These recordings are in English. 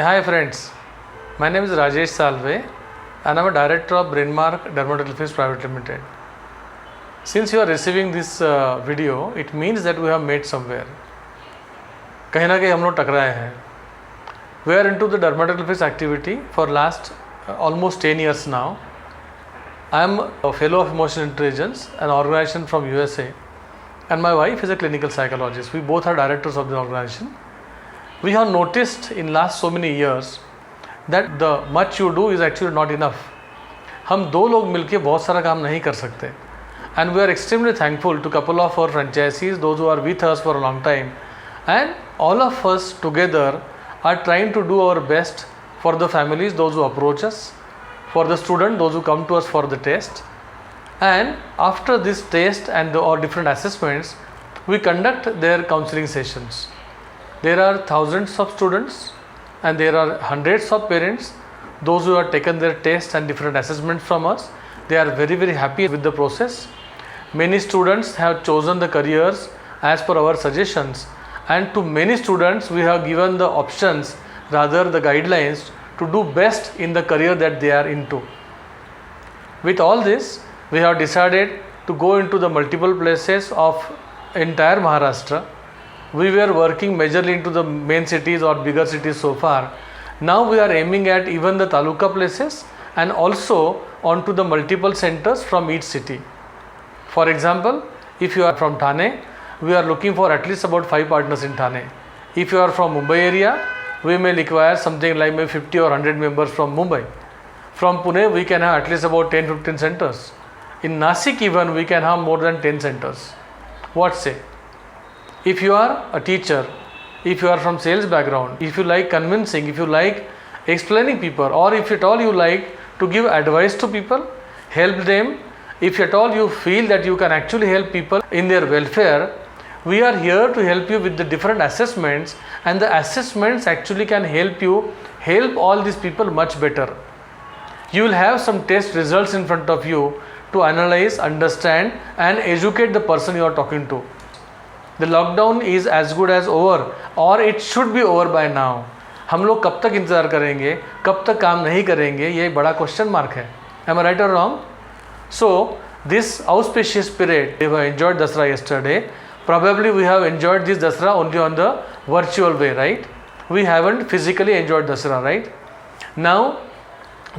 Hi friends, my name is Rajesh Salve and I am a director of Brainmark Dermatology Private Limited. Since you are receiving this video, it means that we have met somewhere. कहीं ना कहीं हम लोग टकराए हैं. We are into the dermatology activity for last almost 10 years now. I am a fellow of Emotional Intelligence, an organization from USA, and my wife is a clinical psychologist. We both are directors of the organization. We have noticed in last so many years that the much you do is actually not enough. हम दो लोग मिलके बहुत सारा काम नहीं कर सकते. And we are extremely thankful to couple of our franchisees, those who are with us for a long time, and all of us together are trying to do our best for the families, those who approach us, for the student, those who come to us for the test. And after this test and or different assessments, we conduct their counseling sessions. There are thousands of students and there are hundreds of parents, those who have taken their tests and different assessments from us. They are very happy with the process. Many students have chosen the careers as per our suggestions, and to many students we have given the options, rather the guidelines, to do best in the career that they are into. With all this, we have decided to go into the multiple places of entire Maharashtra. We were working majorly into the main cities or bigger cities so far. Now we are aiming at even the taluka places and also onto the multiple centers from each city. For example, if you are from Thane, we are looking for at least about 5 partners in Thane. If you are from Mumbai area, we may require something like maybe 50 or 100 members from Mumbai. From Pune, we can have at least about 10-15 centers. In Nasik even, we can have more than 10 centers. What say? If you are a teacher, if you are from sales background, if you like convincing, if you like explaining people, or if at all you like to give advice to people, help them, if at all you feel that you can actually help people in their welfare, we are here to help you with the different assessments, and the assessments actually can help you help all these people much better. You will have some test results in front of you to analyze, understand and educate the person you are talking to. The lockdown is as good as over, or it should be over by now. हम लोग कब तक इंतज़ार करेंगे, कब तक काम नहीं करेंगे, ये बड़ा क्वेश्चन मार्क है. Am I right or wrong? So this auspicious period, we have enjoyed Dasra yesterday. Probably we have enjoyed this Dasra only on the virtual way, right? We haven't physically enjoyed Dasra, right? Now,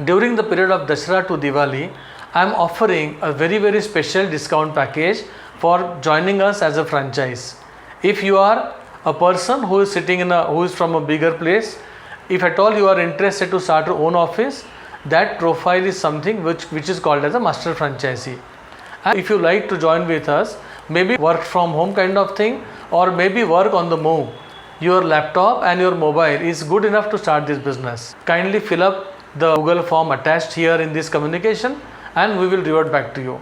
during the period of Dasra to Diwali, I am offering a very special discount package for joining us as a franchise. If you are a person who is sitting who is from a bigger place, if at all you are interested to start your own office, that profile is something which is called as a master franchisee. And if you like to join with us, maybe work from home kind of thing, or maybe work on the move, your laptop and your mobile is good enough to start this business. Kindly fill up the Google form attached here in this communication and we will revert back to you.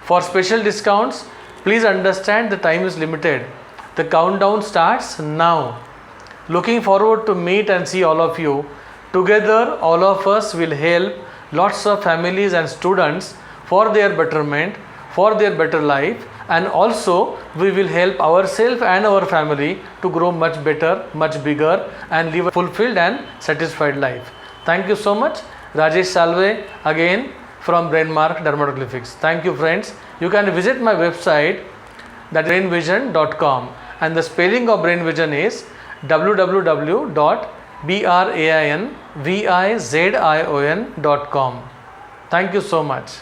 For special discounts, please understand the time is limited. The countdown starts now. Looking forward to meet and see all of you. Together, all of us will help lots of families and students for their betterment, for their better life, and also we will help ourselves and our family to grow much better, much bigger, and live a fulfilled and satisfied life. Thank you so much. Rajesh Salve again from Brainmark Dermatoglyphics. Thank you friends. You can visit my website, that brainvision.com, and the spelling of Brainvision is www.brainvizion.com. Thank you so much.